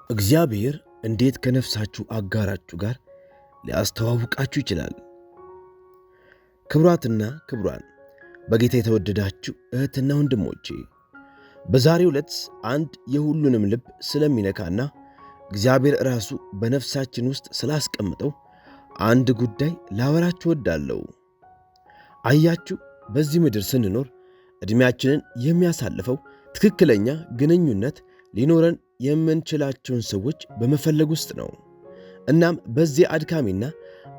እግዚአብሔር እንዴት ከነፍሳችሁ አጋራችሁ ጋር ሊያስተዋውቃችሁ ይችላል? ክቡራትና ክቡራን በጌታ የተወደዳችሁ እህትና ወንድሞቼ፣ በዛሬው ዕለት አንድ የሁሉንም ልብ ስለሚነካና እግዚአብሔር ራሱ በነፍሳችን ውስጥ ስላስቀምጠው አንድ ጉዳይ ላወራችሁ እወዳለሁ። አያችሁ፣ በዚህ ምድር ስንኖር ዕድሜያችንን የሚያሳልፈው ትክክለኛ ግንኙነት ሊኖረን የምንችላቸውን ሰዎች በመፈለግ ውስጥ ነው። እናም በዚህ አድካሚና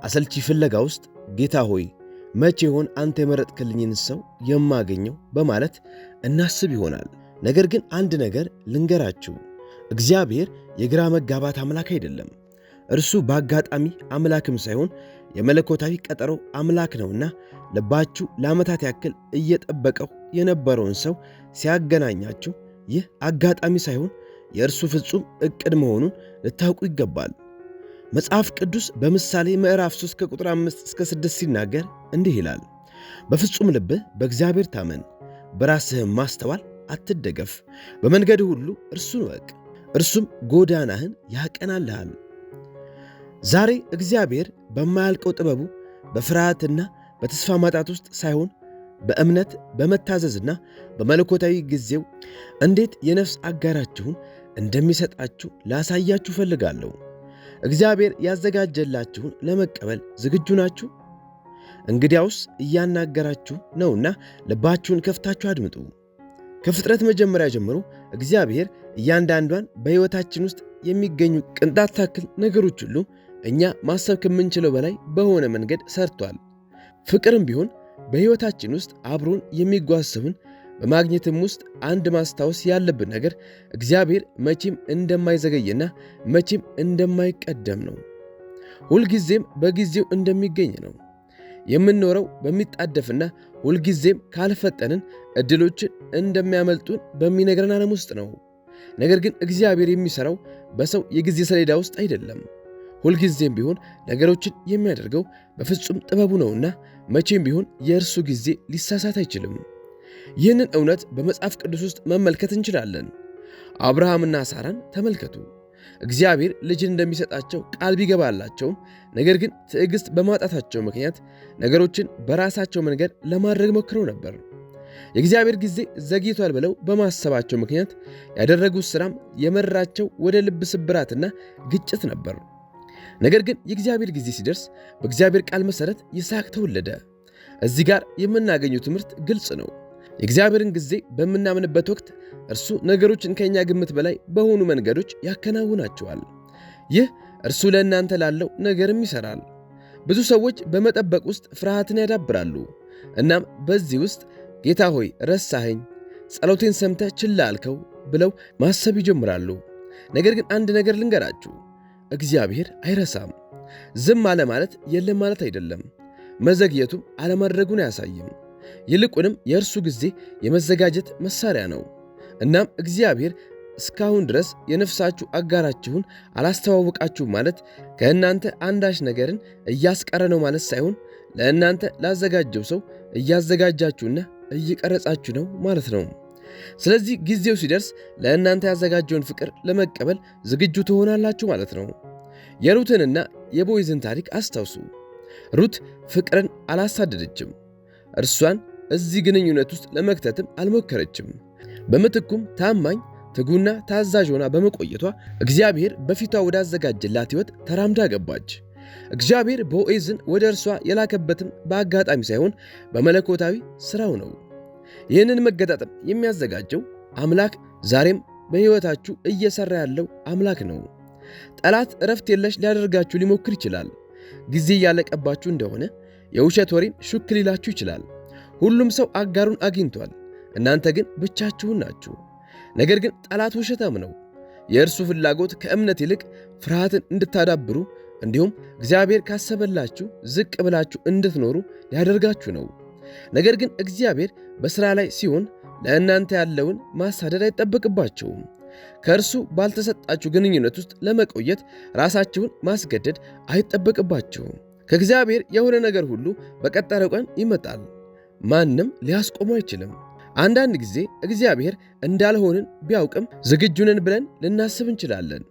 አሰልቺ ፍለጋ ውስጥ ጌታ ሆይ መቼ ይሆን አንተ የመረጥክልኝን ሰው የማገኘው በማለት እናስብ ይሆናል። ነገር ግን አንድ ነገር ልንገራችሁ፣ እግዚአብሔር የግራ መጋባት አምላክ አይደለም። እርሱ በአጋጣሚ አምላክም ሳይሆን የመለኮታዊ ቀጠሮ አምላክ ነውና ልባችሁ ለዓመታት ያክል እየጠበቀው የነበረውን ሰው ሲያገናኛችሁ ይህ አጋጣሚ ሳይሆን የእርሱ ፍጹም ዕቅድ መሆኑን ልታውቁ ይገባል። መጽሐፍ ቅዱስ በምሳሌ ምዕራፍ 3 ከቁጥር 5 እስከ 6 ሲናገር እንዲህ ይላል፣ በፍጹም ልብህ በእግዚአብሔር ታመን፣ በራስህም ማስተዋል አትደገፍ፣ በመንገድህ ሁሉ እርሱን እወቅ፣ እርሱም ጎዳናህን ያቀናልሃል። ዛሬ እግዚአብሔር በማያልቀው ጥበቡ በፍርሃትና በተስፋ ማጣት ውስጥ ሳይሆን በእምነት በመታዘዝና በመለኮታዊ ጊዜው እንዴት የነፍስ አጋራችሁን እንደሚሰጣችሁ ላሳያችሁ ፈልጋለሁ። እግዚአብሔር ያዘጋጀላችሁን ለመቀበል ዝግጁ ናችሁ? እንግዲያውስ እያናገራችሁ ነውና ልባችሁን ከፍታችሁ አድምጡ። ከፍጥረት መጀመሪያ ጀምሮ እግዚአብሔር እያንዳንዷን በሕይወታችን ውስጥ የሚገኙ ቅንጣት ታክል ነገሮች ሁሉ እኛ ማሰብ ከምንችለው በላይ በሆነ መንገድ ሰርቷል። ፍቅርም ቢሆን በሕይወታችን ውስጥ አብሮን የሚጓዝ ሰውን በማግኘትም ውስጥ አንድ ማስታወስ ያለብን ነገር እግዚአብሔር መቼም እንደማይዘገይና መቼም እንደማይቀደም ነው። ሁልጊዜም በጊዜው እንደሚገኝ ነው። የምንኖረው በሚጣደፍና ሁልጊዜም ካልፈጠንን ዕድሎችን እንደሚያመልጡን በሚነግረን ዓለም ውስጥ ነው። ነገር ግን እግዚአብሔር የሚሠራው በሰው የጊዜ ሰሌዳ ውስጥ አይደለም። ሁልጊዜም ቢሆን ነገሮችን የሚያደርገው በፍጹም ጥበቡ ነውና መቼም ቢሆን የእርሱ ጊዜ ሊሳሳት አይችልም። ይህንን እውነት በመጽሐፍ ቅዱስ ውስጥ መመልከት እንችላለን። አብርሃምና ሳራን ተመልከቱ። እግዚአብሔር ልጅን እንደሚሰጣቸው ቃል ቢገባላቸውም ነገር ግን ትዕግሥት በማጣታቸው ምክንያት ነገሮችን በራሳቸው መንገድ ለማድረግ ሞክረው ነበር። የእግዚአብሔር ጊዜ ዘግይቷል ብለው በማሰባቸው ምክንያት ያደረጉት ሥራም የመራቸው ወደ ልብ ስብራትና ግጭት ነበር። ነገር ግን የእግዚአብሔር ጊዜ ሲደርስ በእግዚአብሔር ቃል መሠረት ይስሐቅ ተወለደ። እዚህ ጋር የምናገኘው ትምህርት ግልጽ ነው። የእግዚአብሔርን ጊዜ በምናምንበት ወቅት እርሱ ነገሮችን ከእኛ ግምት በላይ በሆኑ መንገዶች ያከናውናቸዋል። ይህ እርሱ ለእናንተ ላለው ነገርም ይሠራል። ብዙ ሰዎች በመጠበቅ ውስጥ ፍርሃትን ያዳብራሉ። እናም በዚህ ውስጥ ጌታ ሆይ ረሳኸኝ፣ ጸሎቴን ሰምተህ ችላ አልከው ብለው ማሰብ ይጀምራሉ። ነገር ግን አንድ ነገር ልንገራችሁ፣ እግዚአብሔር አይረሳም። ዝም አለ ማለት የለም ማለት አይደለም። መዘግየቱም አለማድረጉን አያሳይም። ይልቁንም የእርሱ ጊዜ የመዘጋጀት መሳሪያ ነው። እናም እግዚአብሔር እስካሁን ድረስ የነፍሳችሁ አጋራችሁን አላስተዋወቃችሁም ማለት ከእናንተ አንዳች ነገርን እያስቀረ ነው ማለት ሳይሆን ለእናንተ ላዘጋጀው ሰው እያዘጋጃችሁና እየቀረጻችሁ ነው ማለት ነው። ስለዚህ ጊዜው ሲደርስ ለእናንተ ያዘጋጀውን ፍቅር ለመቀበል ዝግጁ ትሆናላችሁ ማለት ነው። የሩትንና የቦይዝን ታሪክ አስታውሱ። ሩት ፍቅርን አላሳደደችም። እርሷን እዚህ ግንኙነት ውስጥ ለመክተትም አልሞከረችም። በምትኩም ታማኝ፣ ትጉና ታዛዥ ሆና በመቆየቷ እግዚአብሔር በፊቷ ወዳዘጋጀላት ሕይወት ተራምዳ ገባች። እግዚአብሔር ቦዔዝን ወደ እርሷ የላከበትም በአጋጣሚ ሳይሆን በመለኮታዊ ሥራው ነው። ይህንን መገጣጠም የሚያዘጋጀው አምላክ ዛሬም በሕይወታችሁ እየሠራ ያለው አምላክ ነው። ጠላት ዕረፍት የለሽ ሊያደርጋችሁ ሊሞክር ይችላል። ጊዜ እያለቀባችሁ እንደሆነ የውሸት ወሬን ሹክ ሊላችሁ ይችላል። ሁሉም ሰው አጋሩን አግኝቷል፣ እናንተ ግን ብቻችሁን ናችሁ። ነገር ግን ጠላት ውሸታም ነው። የእርሱ ፍላጎት ከእምነት ይልቅ ፍርሃትን እንድታዳብሩ እንዲሁም እግዚአብሔር ካሰበላችሁ ዝቅ ብላችሁ እንድትኖሩ ሊያደርጋችሁ ነው። ነገር ግን እግዚአብሔር በሥራ ላይ ሲሆን ለእናንተ ያለውን ማሳደድ አይጠበቅባቸውም። ከእርሱ ባልተሰጣችሁ ግንኙነት ውስጥ ለመቆየት ራሳችሁን ማስገደድ አይጠበቅባቸውም። ከእግዚአብሔር የሆነ ነገር ሁሉ በቀጠረው ቀን ይመጣል። ማንም ሊያስቆመው አይችልም። አንዳንድ ጊዜ እግዚአብሔር እንዳልሆንን ቢያውቅም ዝግጁ ነን ብለን ልናስብ እንችላለን።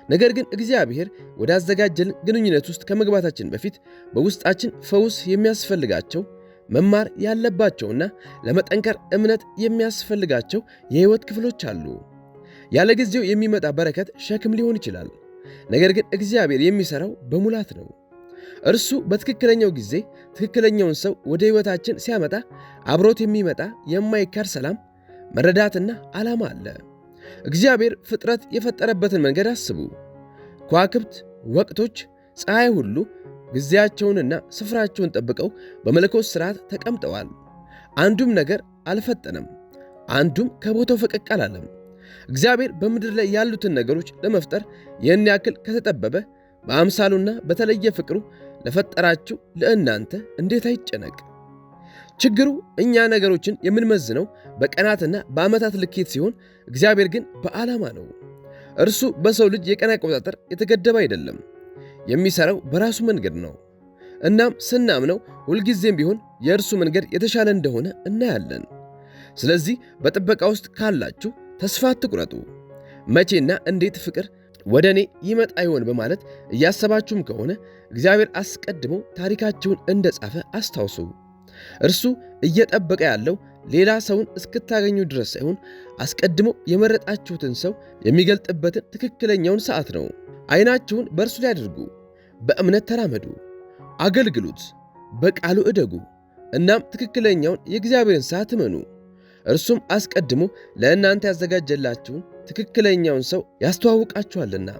ነገር ግን እግዚአብሔር ወዳዘጋጀልን ግንኙነት ውስጥ ከመግባታችን በፊት በውስጣችን ፈውስ የሚያስፈልጋቸው መማር ያለባቸውና ለመጠንከር እምነት የሚያስፈልጋቸው የሕይወት ክፍሎች አሉ። ያለ ጊዜው የሚመጣ በረከት ሸክም ሊሆን ይችላል። ነገር ግን እግዚአብሔር የሚሠራው በሙላት ነው። እርሱ በትክክለኛው ጊዜ ትክክለኛውን ሰው ወደ ሕይወታችን ሲያመጣ አብሮት የሚመጣ የማይካድ ሰላም፣ መረዳትና ዓላማ አለ። እግዚአብሔር ፍጥረት የፈጠረበትን መንገድ አስቡ። ከዋክብት፣ ወቅቶች፣ ፀሐይ ሁሉ ጊዜያቸውንና ስፍራቸውን ጠብቀው በመለኮት ሥርዓት ተቀምጠዋል። አንዱም ነገር አልፈጠነም፣ አንዱም ከቦታው ፈቀቅ አላለም። እግዚአብሔር በምድር ላይ ያሉትን ነገሮች ለመፍጠር ይህን ያክል ከተጠበበ በአምሳሉና በተለየ ፍቅሩ ለፈጠራችሁ ለእናንተ እንዴት አይጨነቅ? ችግሩ እኛ ነገሮችን የምንመዝነው በቀናትና በዓመታት ልኬት ሲሆን፣ እግዚአብሔር ግን በዓላማ ነው። እርሱ በሰው ልጅ የቀን አቆጣጠር የተገደበ አይደለም። የሚሠራው በራሱ መንገድ ነው። እናም ስናምነው ሁልጊዜም ቢሆን የእርሱ መንገድ የተሻለ እንደሆነ እናያለን። ስለዚህ በጥበቃ ውስጥ ካላችሁ ተስፋ አትቁረጡ። መቼና እንዴት ፍቅር ወደ እኔ ይመጣ ይሆን በማለት እያሰባችሁም ከሆነ እግዚአብሔር አስቀድሞ ታሪካችሁን እንደጻፈ አስታውሱ። እርሱ እየጠበቀ ያለው ሌላ ሰውን እስክታገኙ ድረስ ሳይሆን አስቀድሞ የመረጣችሁትን ሰው የሚገልጥበትን ትክክለኛውን ሰዓት ነው። ዓይናችሁን በእርሱ ላይ አድርጉ። በእምነት ተራመዱ፣ አገልግሉት፣ በቃሉ እደጉ። እናም ትክክለኛውን የእግዚአብሔርን ሰዓት እመኑ። እርሱም አስቀድሞ ለእናንተ ያዘጋጀላችሁን ትክክለኛውን ሰው ያስተዋውቃችኋልና።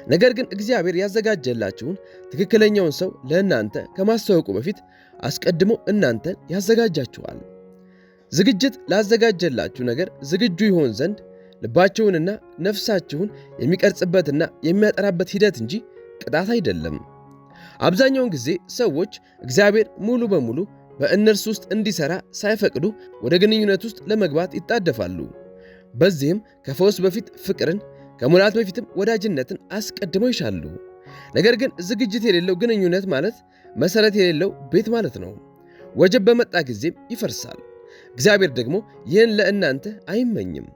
ነገር ግን እግዚአብሔር ያዘጋጀላችሁን ትክክለኛውን ሰው ለእናንተ ከማስተዋወቁ በፊት አስቀድሞ እናንተን ያዘጋጃችኋል። ዝግጅት ላዘጋጀላችሁ ነገር ዝግጁ ይሆን ዘንድ ልባችሁንና ነፍሳችሁን የሚቀርጽበትና የሚያጠራበት ሂደት እንጂ ቅጣት አይደለም። አብዛኛውን ጊዜ ሰዎች እግዚአብሔር ሙሉ በሙሉ በእነርሱ ውስጥ እንዲሠራ ሳይፈቅዱ ወደ ግንኙነት ውስጥ ለመግባት ይጣደፋሉ። በዚህም ከፈውስ በፊት ፍቅርን፣ ከሙላት በፊትም ወዳጅነትን አስቀድመው ይሻሉ። ነገር ግን ዝግጅት የሌለው ግንኙነት ማለት መሠረት የሌለው ቤት ማለት ነው። ወጀብ በመጣ ጊዜም ይፈርሳል። እግዚአብሔር ደግሞ ይህን ለእናንተ አይመኝም።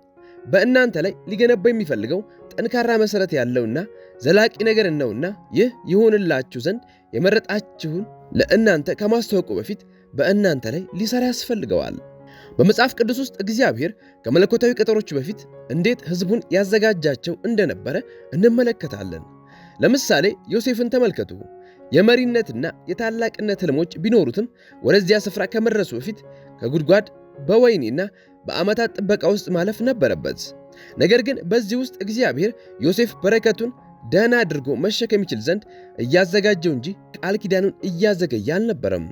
በእናንተ ላይ ሊገነባ የሚፈልገው ጠንካራ መሠረት ያለውና ዘላቂ ነገር ነውና ይህ ይሆንላችሁ ዘንድ የመረጣችሁን ለእናንተ ከማስተዋወቁ በፊት በእናንተ ላይ ሊሠራ ያስፈልገዋል። በመጽሐፍ ቅዱስ ውስጥ እግዚአብሔር ከመለኮታዊ ቀጠሮች በፊት እንዴት ሕዝቡን ያዘጋጃቸው እንደነበረ እንመለከታለን። ለምሳሌ ዮሴፍን ተመልከቱ። የመሪነትና የታላቅነት ሕልሞች ቢኖሩትም ወደዚያ ስፍራ ከመድረሱ በፊት ከጉድጓድ በወህኒና በዓመታት ጥበቃ ውስጥ ማለፍ ነበረበት። ነገር ግን በዚህ ውስጥ እግዚአብሔር ዮሴፍ በረከቱን ደህና አድርጎ መሸከም ይችል ዘንድ እያዘጋጀው እንጂ ቃል ኪዳኑን እያዘገየ አልነበረም።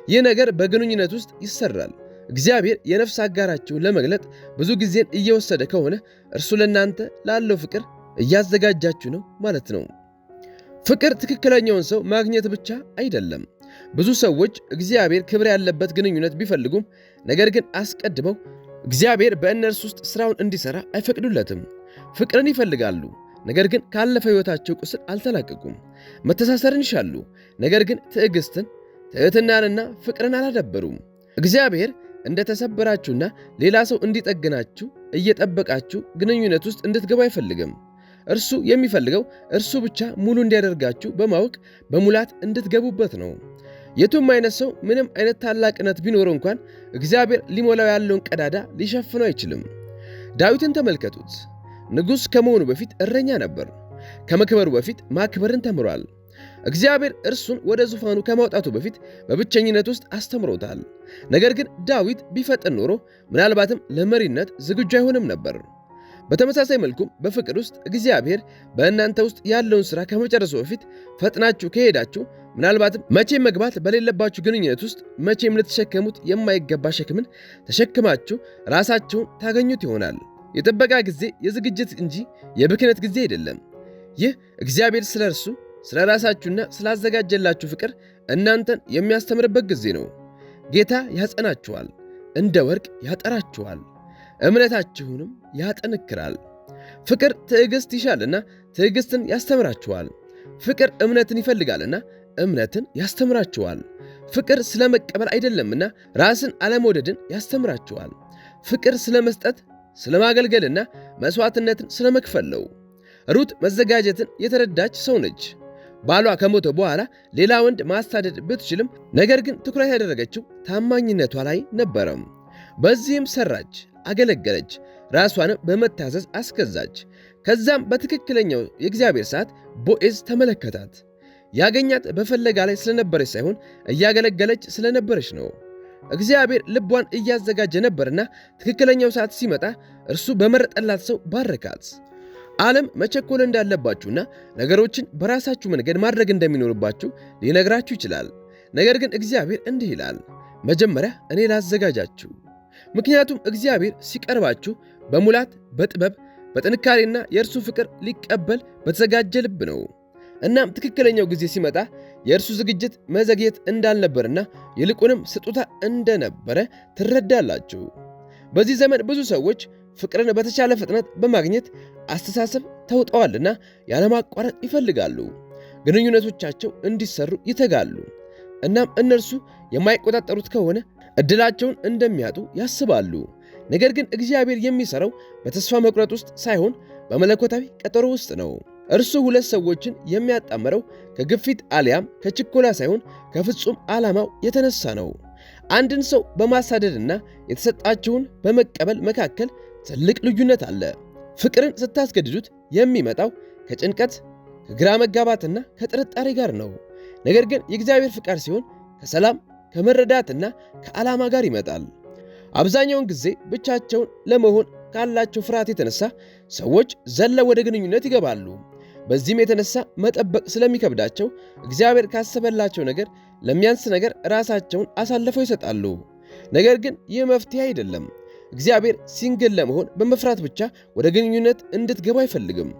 ይህ ነገር በግንኙነት ውስጥ ይሰራል። እግዚአብሔር የነፍስ አጋራችሁን ለመግለጥ ብዙ ጊዜን እየወሰደ ከሆነ እርሱ ለእናንተ ላለው ፍቅር እያዘጋጃችሁ ነው ማለት ነው። ፍቅር ትክክለኛውን ሰው ማግኘት ብቻ አይደለም። ብዙ ሰዎች እግዚአብሔር ክብር ያለበት ግንኙነት ቢፈልጉም ነገር ግን አስቀድመው እግዚአብሔር በእነርሱ ውስጥ ሥራውን እንዲሠራ አይፈቅዱለትም። ፍቅርን ይፈልጋሉ፣ ነገር ግን ካለፈ ሕይወታቸው ቁስል አልተላቀቁም። መተሳሰርን ይሻሉ፣ ነገር ግን ትዕግሥትን፣ ትሕትናንና ፍቅርን አላዳበሩም። እግዚአብሔር እንደ ተሰበራችሁና ሌላ ሰው እንዲጠግናችሁ እየጠበቃችሁ ግንኙነት ውስጥ እንድትገቡ አይፈልግም። እርሱ የሚፈልገው እርሱ ብቻ ሙሉ እንዲያደርጋችሁ በማወቅ በሙላት እንድትገቡበት ነው። የቱም አይነት ሰው ምንም አይነት ታላቅነት ቢኖረው እንኳን እግዚአብሔር ሊሞላው ያለውን ቀዳዳ ሊሸፍነው አይችልም። ዳዊትን ተመልከቱት። ንጉሥ ከመሆኑ በፊት እረኛ ነበር። ከመክበሩ በፊት ማክበርን ተምሯል። እግዚአብሔር እርሱን ወደ ዙፋኑ ከማውጣቱ በፊት በብቸኝነት ውስጥ አስተምሮታል። ነገር ግን ዳዊት ቢፈጥን ኖሮ ምናልባትም ለመሪነት ዝግጁ አይሆንም ነበር። በተመሳሳይ መልኩም በፍቅር ውስጥ እግዚአብሔር በእናንተ ውስጥ ያለውን ሥራ ከመጨረሱ በፊት ፈጥናችሁ ከሄዳችሁ ምናልባትም መቼም መግባት በሌለባችሁ ግንኙነት ውስጥ መቼም ልትሸከሙት የማይገባ ሸክምን ተሸክማችሁ ራሳችሁን ታገኙት ይሆናል። የጥበቃ ጊዜ የዝግጅት እንጂ የብክነት ጊዜ አይደለም። ይህ እግዚአብሔር ስለ እርሱ ስለ ራሳችሁና ስላዘጋጀላችሁ ፍቅር እናንተን የሚያስተምርበት ጊዜ ነው። ጌታ ያጸናችኋል፣ እንደ ወርቅ ያጠራችኋል፣ እምነታችሁንም ያጠነክራል። ፍቅር ትዕግሥት ይሻልና ትዕግሥትን ያስተምራችኋል። ፍቅር እምነትን ይፈልጋልና እምነትን ያስተምራችኋል። ፍቅር ስለ መቀበል አይደለምና ራስን አለመውደድን ያስተምራችኋል። ፍቅር ስለ መስጠት፣ ስለ ማገልገልና መሥዋዕትነትን ስለ መክፈል ነው። ሩት መዘጋጀትን የተረዳች ሰው ነች። ባሏ ከሞተ በኋላ ሌላ ወንድ ማሳደድ ብትችልም ነገር ግን ትኩረት ያደረገችው ታማኝነቷ ላይ ነበረ። በዚህም ሰራች፣ አገለገለች፣ ራሷንም በመታዘዝ አስገዛች። ከዛም በትክክለኛው የእግዚአብሔር ሰዓት ቦዔዝ ተመለከታት። ያገኛት በፈለጋ ላይ ስለነበረች ሳይሆን እያገለገለች ስለነበረች ነው። እግዚአብሔር ልቧን እያዘጋጀ ነበርና ትክክለኛው ሰዓት ሲመጣ እርሱ በመረጠላት ሰው ባረካት። ዓለም መቸኮል እንዳለባችሁና ነገሮችን በራሳችሁ መንገድ ማድረግ እንደሚኖርባችሁ ሊነግራችሁ ይችላል። ነገር ግን እግዚአብሔር እንዲህ ይላል፣ መጀመሪያ እኔ ላዘጋጃችሁ። ምክንያቱም እግዚአብሔር ሲቀርባችሁ በሙላት በጥበብ በጥንካሬና የእርሱ ፍቅር ሊቀበል በተዘጋጀ ልብ ነው። እናም ትክክለኛው ጊዜ ሲመጣ የእርሱ ዝግጅት መዘግየት እንዳልነበርና ይልቁንም ስጦታ እንደነበረ ትረዳላችሁ። በዚህ ዘመን ብዙ ሰዎች ፍቅርን በተቻለ ፍጥነት በማግኘት አስተሳሰብ ተውጠዋልና ያለማቋረጥ ይፈልጋሉ። ግንኙነቶቻቸው እንዲሰሩ ይተጋሉ። እናም እነርሱ የማይቆጣጠሩት ከሆነ ዕድላቸውን እንደሚያጡ ያስባሉ። ነገር ግን እግዚአብሔር የሚሠራው በተስፋ መቁረጥ ውስጥ ሳይሆን በመለኮታዊ ቀጠሮ ውስጥ ነው። እርሱ ሁለት ሰዎችን የሚያጣምረው ከግፊት አሊያም ከችኮላ ሳይሆን ከፍጹም ዓላማው የተነሳ ነው። አንድን ሰው በማሳደድና የተሰጣችውን በመቀበል መካከል ትልቅ ልዩነት አለ። ፍቅርን ስታስገድዱት የሚመጣው ከጭንቀት፣ ከግራ መጋባትና ከጥርጣሬ ጋር ነው። ነገር ግን የእግዚአብሔር ፍቃድ ሲሆን ከሰላም፣ ከመረዳትና ከዓላማ ጋር ይመጣል። አብዛኛውን ጊዜ ብቻቸውን ለመሆን ካላቸው ፍርሃት የተነሳ ሰዎች ዘለው ወደ ግንኙነት ይገባሉ። በዚህም የተነሳ መጠበቅ ስለሚከብዳቸው እግዚአብሔር ካሰበላቸው ነገር ለሚያንስ ነገር ራሳቸውን አሳልፈው ይሰጣሉ። ነገር ግን ይህ መፍትሄ አይደለም። እግዚአብሔር ሲንግል ለመሆን በመፍራት ብቻ ወደ ግንኙነት እንድትገቡ አይፈልግም።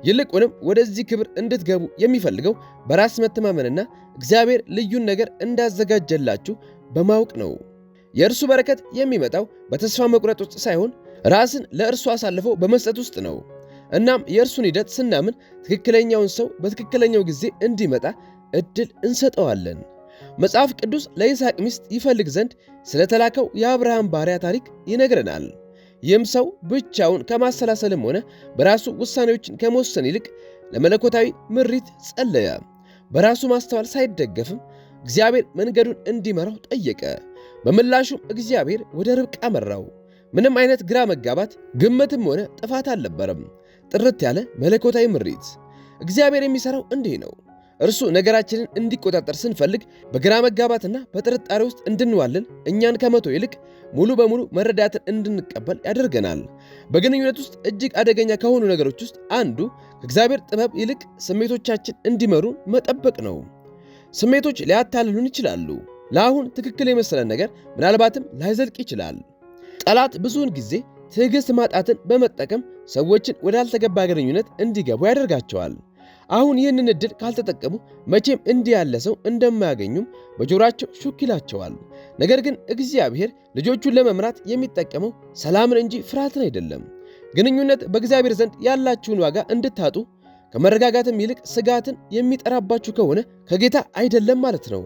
ይልቁንም ወደዚህ ክብር እንድትገቡ የሚፈልገው በራስ መተማመንና እግዚአብሔር ልዩን ነገር እንዳዘጋጀላችሁ በማወቅ ነው። የእርሱ በረከት የሚመጣው በተስፋ መቁረጥ ውስጥ ሳይሆን ራስን ለእርሱ አሳልፎ በመስጠት ውስጥ ነው። እናም የእርሱን ሂደት ስናምን ትክክለኛውን ሰው በትክክለኛው ጊዜ እንዲመጣ ዕድል እንሰጠዋለን። መጽሐፍ ቅዱስ ለይስሐቅ ሚስት ይፈልግ ዘንድ ስለተላከው የአብርሃም ባሪያ ታሪክ ይነግረናል። ይህም ሰው ብቻውን ከማሰላሰልም ሆነ በራሱ ውሳኔዎችን ከመወሰን ይልቅ ለመለኮታዊ ምሪት ጸለየ። በራሱ ማስተዋል ሳይደገፍም እግዚአብሔር መንገዱን እንዲመራው ጠየቀ። በምላሹም እግዚአብሔር ወደ ርብቃ መራው። ምንም አይነት ግራ መጋባት፣ ግምትም ሆነ ጥፋት አልነበረም። ጥርት ያለ መለኮታዊ ምሪት። እግዚአብሔር የሚሠራው እንዲህ ነው። እርሱ ነገራችንን እንዲቆጣጠር ስንፈልግ በግራ መጋባትና በጥርጣሬ ውስጥ እንድንዋልል እኛን ከመቶ ይልቅ ሙሉ በሙሉ መረዳትን እንድንቀበል ያደርገናል። በግንኙነት ውስጥ እጅግ አደገኛ ከሆኑ ነገሮች ውስጥ አንዱ ከእግዚአብሔር ጥበብ ይልቅ ስሜቶቻችን እንዲመሩን መጠበቅ ነው። ስሜቶች ሊያታልሉን ይችላሉ። ለአሁን ትክክል የመሰለን ነገር ምናልባትም ላይዘልቅ ይችላል። ጠላት ብዙውን ጊዜ ትዕግሥት ማጣትን በመጠቀም ሰዎችን ወዳልተገባ ግንኙነት እንዲገቡ ያደርጋቸዋል። አሁን ይህንን ዕድል ካልተጠቀሙ መቼም እንዲህ ያለ ሰው እንደማያገኙም በጆሮአቸው ሹክ ይላቸዋል። ነገር ግን እግዚአብሔር ልጆቹን ለመምራት የሚጠቀመው ሰላምን እንጂ ፍርሃትን አይደለም። ግንኙነት በእግዚአብሔር ዘንድ ያላችሁን ዋጋ እንድታጡ ከመረጋጋትም ይልቅ ስጋትን የሚጠራባችሁ ከሆነ ከጌታ አይደለም ማለት ነው።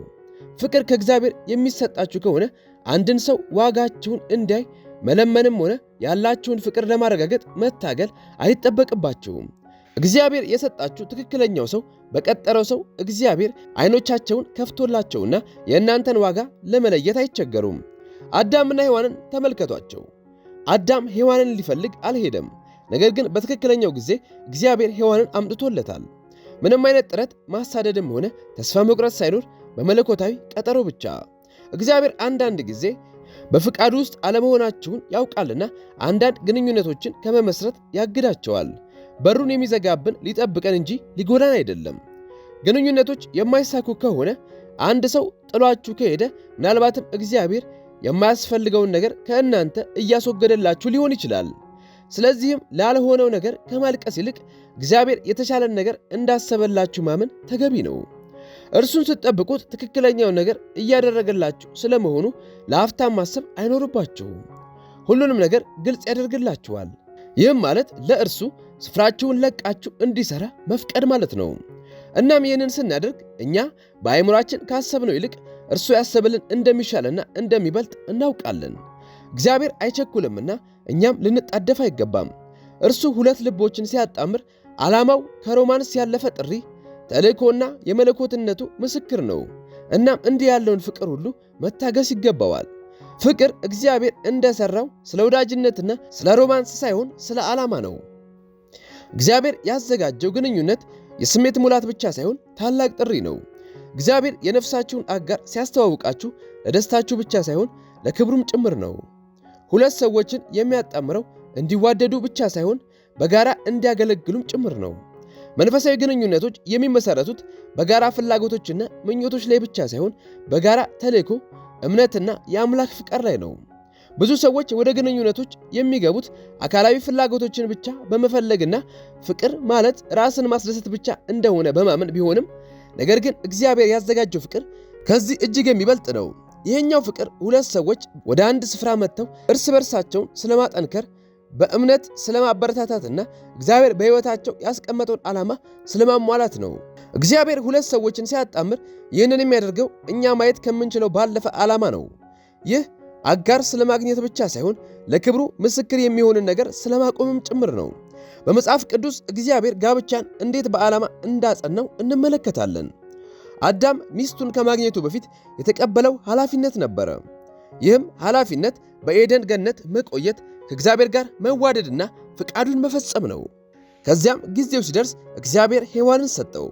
ፍቅር ከእግዚአብሔር የሚሰጣችሁ ከሆነ አንድን ሰው ዋጋችሁን እንዲያይ መለመንም ሆነ ያላችሁን ፍቅር ለማረጋገጥ መታገል አይጠበቅባችሁም። እግዚአብሔር የሰጣችሁ ትክክለኛው ሰው በቀጠረው ሰው እግዚአብሔር ዓይኖቻቸውን ከፍቶላቸውና የእናንተን ዋጋ ለመለየት አይቸገሩም። አዳምና ሔዋንን ተመልከቷቸው። አዳም ሔዋንን ሊፈልግ አልሄደም። ነገር ግን በትክክለኛው ጊዜ እግዚአብሔር ሔዋንን አምጥቶለታል። ምንም አይነት ጥረት፣ ማሳደድም ሆነ ተስፋ መቁረጥ ሳይኖር በመለኮታዊ ቀጠሮ ብቻ። እግዚአብሔር አንዳንድ ጊዜ በፍቃዱ ውስጥ አለመሆናችሁን ያውቃልና አንዳንድ ግንኙነቶችን ከመመስረት ያግዳቸዋል። በሩን የሚዘጋብን ሊጠብቀን እንጂ ሊጎዳን አይደለም። ግንኙነቶች የማይሳኩ ከሆነ አንድ ሰው ጥሏችሁ ከሄደ ምናልባትም እግዚአብሔር የማያስፈልገውን ነገር ከእናንተ እያስወገደላችሁ ሊሆን ይችላል። ስለዚህም ላልሆነው ነገር ከማልቀስ ይልቅ እግዚአብሔር የተሻለን ነገር እንዳሰበላችሁ ማመን ተገቢ ነው። እርሱን ስትጠብቁት ትክክለኛውን ነገር እያደረገላችሁ ስለመሆኑ ለአፍታም ማሰብ አይኖርባችሁም። ሁሉንም ነገር ግልጽ ያደርግላችኋል። ይህም ማለት ለእርሱ ስፍራችሁን ለቃችሁ እንዲሠራ መፍቀድ ማለት ነው። እናም ይህንን ስናደርግ እኛ በአእምሯችን ካሰብነው ይልቅ እርሱ ያሰበልን እንደሚሻልና እንደሚበልጥ እናውቃለን። እግዚአብሔር አይቸኩልምና እኛም ልንጣደፍ አይገባም። እርሱ ሁለት ልቦችን ሲያጣምር ዓላማው ከሮማንስ ያለፈ ጥሪ፣ ተልእኮና የመለኮትነቱ ምስክር ነው። እናም እንዲህ ያለውን ፍቅር ሁሉ መታገስ ይገባዋል። ፍቅር እግዚአብሔር እንደሰራው ስለ ወዳጅነትና ስለ ሮማንስ ሳይሆን ስለ ዓላማ ነው። እግዚአብሔር ያዘጋጀው ግንኙነት የስሜት ሙላት ብቻ ሳይሆን ታላቅ ጥሪ ነው። እግዚአብሔር የነፍሳችሁን አጋር ሲያስተዋውቃችሁ ለደስታችሁ ብቻ ሳይሆን ለክብሩም ጭምር ነው። ሁለት ሰዎችን የሚያጣምረው እንዲዋደዱ ብቻ ሳይሆን በጋራ እንዲያገለግሉም ጭምር ነው። መንፈሳዊ ግንኙነቶች የሚመሰረቱት በጋራ ፍላጎቶችና ምኞቶች ላይ ብቻ ሳይሆን በጋራ ተልእኮ፣ እምነትና የአምላክ ፍቃድ ላይ ነው። ብዙ ሰዎች ወደ ግንኙነቶች የሚገቡት አካላዊ ፍላጎቶችን ብቻ በመፈለግና ፍቅር ማለት ራስን ማስደሰት ብቻ እንደሆነ በማመን ቢሆንም ነገር ግን እግዚአብሔር ያዘጋጀው ፍቅር ከዚህ እጅግ የሚበልጥ ነው። ይሄኛው ፍቅር ሁለት ሰዎች ወደ አንድ ስፍራ መጥተው እርስ በርሳቸውን ስለማጠንከር፣ በእምነት ስለማበረታታትና እግዚአብሔር በሕይወታቸው ያስቀመጠውን ዓላማ ስለማሟላት ነው። እግዚአብሔር ሁለት ሰዎችን ሲያጣምር ይህንን የሚያደርገው እኛ ማየት ከምንችለው ባለፈ ዓላማ ነው። ይህ አጋር ስለማግኘት ብቻ ሳይሆን ለክብሩ ምስክር የሚሆንን ነገር ስለማቆምም ጭምር ነው። በመጽሐፍ ቅዱስ እግዚአብሔር ጋብቻን እንዴት በዓላማ እንዳጸናው እንመለከታለን። አዳም ሚስቱን ከማግኘቱ በፊት የተቀበለው ኃላፊነት ነበረ። ይህም ኃላፊነት በኤደን ገነት መቆየት፣ ከእግዚአብሔር ጋር መዋደድና ፍቃዱን መፈጸም ነው። ከዚያም ጊዜው ሲደርስ እግዚአብሔር ሔዋንን ሰጠው።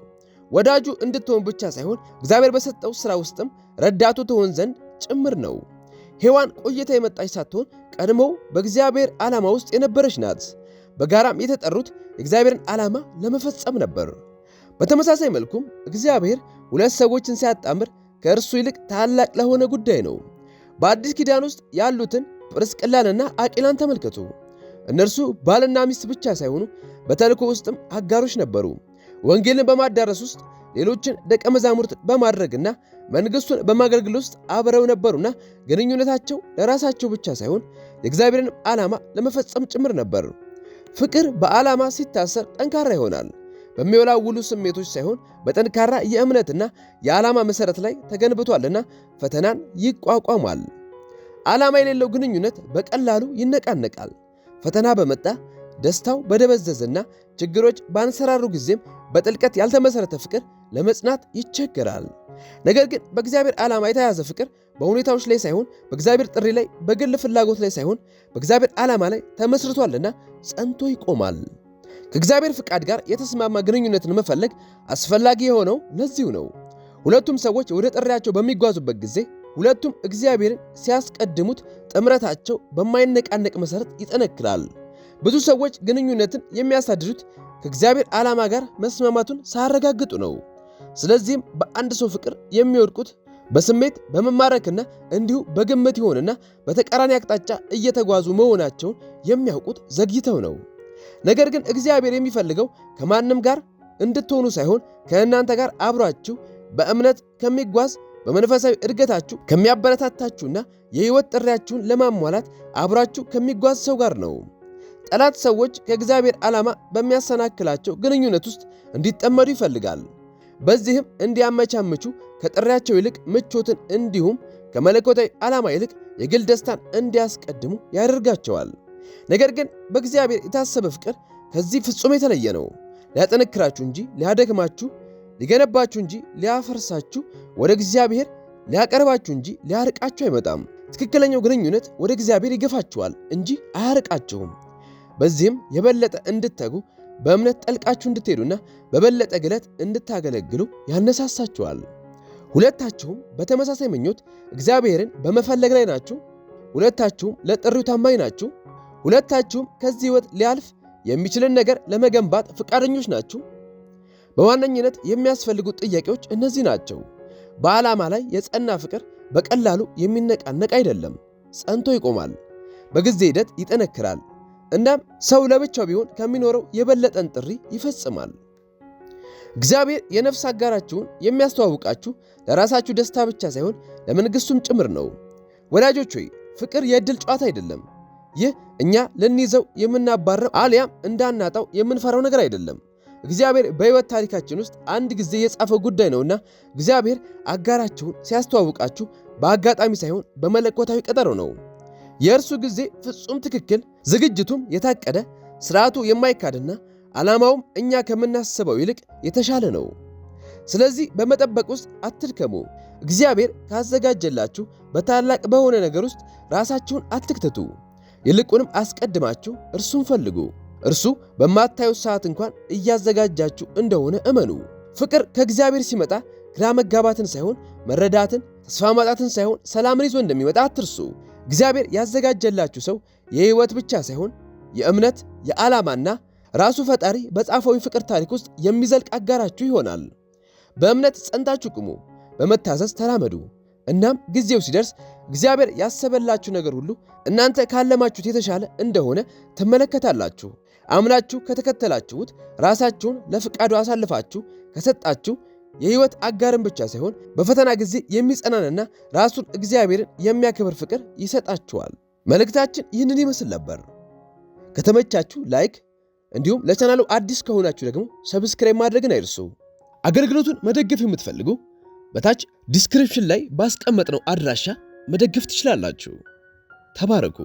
ወዳጁ እንድትሆን ብቻ ሳይሆን እግዚአብሔር በሰጠው ሥራ ውስጥም ረዳቱ ትሆን ዘንድ ጭምር ነው። ሔዋን ቆይታ የመጣች ሳትሆን ቀድሞው በእግዚአብሔር ዓላማ ውስጥ የነበረች ናት። በጋራም የተጠሩት የእግዚአብሔርን ዓላማ ለመፈጸም ነበር። በተመሳሳይ መልኩም እግዚአብሔር ሁለት ሰዎችን ሲያጣምር ከእርሱ ይልቅ ታላቅ ለሆነ ጉዳይ ነው። በአዲስ ኪዳን ውስጥ ያሉትን ጵርስቅላንና አቂላን ተመልከቱ። እነርሱ ባልና ሚስት ብቻ ሳይሆኑ በተልእኮ ውስጥም አጋሮች ነበሩ። ወንጌልን በማዳረስ ውስጥ ሌሎችን ደቀ መዛሙርት በማድረግና መንግሥቱን በማገልገል ውስጥ አብረው ነበሩና ግንኙነታቸው ለራሳቸው ብቻ ሳይሆን የእግዚአብሔርን ዓላማ ለመፈጸም ጭምር ነበር። ፍቅር በዓላማ ሲታሰር ጠንካራ ይሆናል። በሚወላውሉ ስሜቶች ሳይሆን በጠንካራ የእምነትና የዓላማ መሠረት ላይ ተገንብቷልና ፈተናን ይቋቋማል። ዓላማ የሌለው ግንኙነት በቀላሉ ይነቃነቃል። ፈተና በመጣ ደስታው በደበዘዘና ችግሮች ባንሰራሩ ጊዜም በጥልቀት ያልተመሠረተ ፍቅር ለመጽናት ይቸገራል። ነገር ግን በእግዚአብሔር ዓላማ የተያዘ ፍቅር በሁኔታዎች ላይ ሳይሆን በእግዚአብሔር ጥሪ ላይ፣ በግል ፍላጎት ላይ ሳይሆን በእግዚአብሔር ዓላማ ላይ ተመስርቷልና ጸንቶ ይቆማል። ከእግዚአብሔር ፍቃድ ጋር የተስማማ ግንኙነትን መፈለግ አስፈላጊ የሆነው ለዚሁ ነው። ሁለቱም ሰዎች ወደ ጥሪያቸው በሚጓዙበት ጊዜ ሁለቱም እግዚአብሔርን ሲያስቀድሙት ጥምረታቸው በማይነቃነቅ መሠረት ይጠነክራል። ብዙ ሰዎች ግንኙነትን የሚያሳድዱት ከእግዚአብሔር ዓላማ ጋር መስማማቱን ሳያረጋግጡ ነው። ስለዚህም በአንድ ሰው ፍቅር የሚወድቁት በስሜት በመማረክና እንዲሁ በግምት ይሆንና በተቃራኒ አቅጣጫ እየተጓዙ መሆናቸውን የሚያውቁት ዘግይተው ነው። ነገር ግን እግዚአብሔር የሚፈልገው ከማንም ጋር እንድትሆኑ ሳይሆን ከእናንተ ጋር አብሯችሁ በእምነት ከሚጓዝ በመንፈሳዊ እድገታችሁ ከሚያበረታታችሁና የሕይወት ጥሪያችሁን ለማሟላት አብሯችሁ ከሚጓዝ ሰው ጋር ነው። ጠላት ሰዎች ከእግዚአብሔር ዓላማ በሚያሰናክላቸው ግንኙነት ውስጥ እንዲጠመዱ ይፈልጋል። በዚህም እንዲያመቻምቹ ከጥሪያቸው ይልቅ ምቾትን እንዲሁም ከመለኮታዊ ዓላማ ይልቅ የግል ደስታን እንዲያስቀድሙ ያደርጋቸዋል። ነገር ግን በእግዚአብሔር የታሰበ ፍቅር ከዚህ ፍጹም የተለየ ነው። ሊያጠነክራችሁ እንጂ ሊያደክማችሁ፣ ሊገነባችሁ እንጂ ሊያፈርሳችሁ፣ ወደ እግዚአብሔር ሊያቀርባችሁ እንጂ ሊያርቃችሁ አይመጣም። ትክክለኛው ግንኙነት ወደ እግዚአብሔር ይገፋችኋል እንጂ አያርቃችሁም። በዚህም የበለጠ እንድትተጉ፣ በእምነት ጠልቃችሁ እንድትሄዱና በበለጠ ግለት እንድታገለግሉ ያነሳሳችኋል። ሁለታችሁም በተመሳሳይ ምኞት እግዚአብሔርን በመፈለግ ላይ ናችሁ። ሁለታችሁም ለጥሪው ታማኝ ናችሁ። ሁለታችሁም ከዚህ ሕይወት ሊያልፍ የሚችልን ነገር ለመገንባት ፈቃደኞች ናችሁ። በዋነኝነት የሚያስፈልጉት ጥያቄዎች እነዚህ ናቸው። በዓላማ ላይ የጸና ፍቅር በቀላሉ የሚነቃነቅ አይደለም፣ ጸንቶ ይቆማል፣ በጊዜ ሂደት ይጠነክራል። እናም ሰው ለብቻው ቢሆን ከሚኖረው የበለጠን ጥሪ ይፈጽማል። እግዚአብሔር የነፍስ አጋራችሁን የሚያስተዋውቃችሁ ለራሳችሁ ደስታ ብቻ ሳይሆን ለመንግሥቱም ጭምር ነው። ወዳጆች ሆይ፣ ፍቅር የዕድል ጨዋታ አይደለም። ይህ እኛ ልንይዘው የምናባረው አሊያም እንዳናጣው የምንፈራው ነገር አይደለም። እግዚአብሔር በሕይወት ታሪካችን ውስጥ አንድ ጊዜ የጻፈው ጉዳይ ነውና እግዚአብሔር አጋራችሁን ሲያስተዋውቃችሁ በአጋጣሚ ሳይሆን በመለኮታዊ ቀጠሮ ነው። የእርሱ ጊዜ ፍጹም ትክክል፣ ዝግጅቱም የታቀደ፣ ሥርዓቱ የማይካድና ዓላማውም እኛ ከምናስበው ይልቅ የተሻለ ነው። ስለዚህ በመጠበቅ ውስጥ አትድከሙ። እግዚአብሔር ካዘጋጀላችሁ በታላቅ በሆነ ነገር ውስጥ ራሳችሁን አትክተቱ። ይልቁንም አስቀድማችሁ እርሱን ፈልጉ። እርሱ በማታዩት ሰዓት እንኳን እያዘጋጃችሁ እንደሆነ እመኑ። ፍቅር ከእግዚአብሔር ሲመጣ ግራ መጋባትን ሳይሆን መረዳትን፣ ተስፋ ማጣትን ሳይሆን ሰላምን ይዞ እንደሚመጣ አትርሱ። እግዚአብሔር ያዘጋጀላችሁ ሰው የሕይወት ብቻ ሳይሆን የእምነት፣ የዓላማና ራሱ ፈጣሪ በጻፈው ፍቅር ታሪክ ውስጥ የሚዘልቅ አጋራችሁ ይሆናል። በእምነት ጸንታችሁ ቁሙ፣ በመታዘዝ ተራመዱ። እናም ጊዜው ሲደርስ እግዚአብሔር ያሰበላችሁ ነገር ሁሉ እናንተ ካለማችሁት የተሻለ እንደሆነ ትመለከታላችሁ። አምናችሁ ከተከተላችሁት፣ ራሳችሁን ለፍቃዱ አሳልፋችሁ ከሰጣችሁ የሕይወት አጋርን ብቻ ሳይሆን በፈተና ጊዜ የሚጸናንና ራሱን እግዚአብሔርን የሚያከብር ፍቅር ይሰጣችኋል። መልእክታችን ይህንን ይመስል ነበር። ከተመቻችሁ ላይክ፣ እንዲሁም ለቻናሉ አዲስ ከሆናችሁ ደግሞ ሰብስክራይብ ማድረግን አይርሱ። አገልግሎቱን መደገፍ የምትፈልጉ በታች ዲስክሪፕሽን ላይ ባስቀመጥነው አድራሻ መደገፍ ትችላላችሁ። ተባረኩ።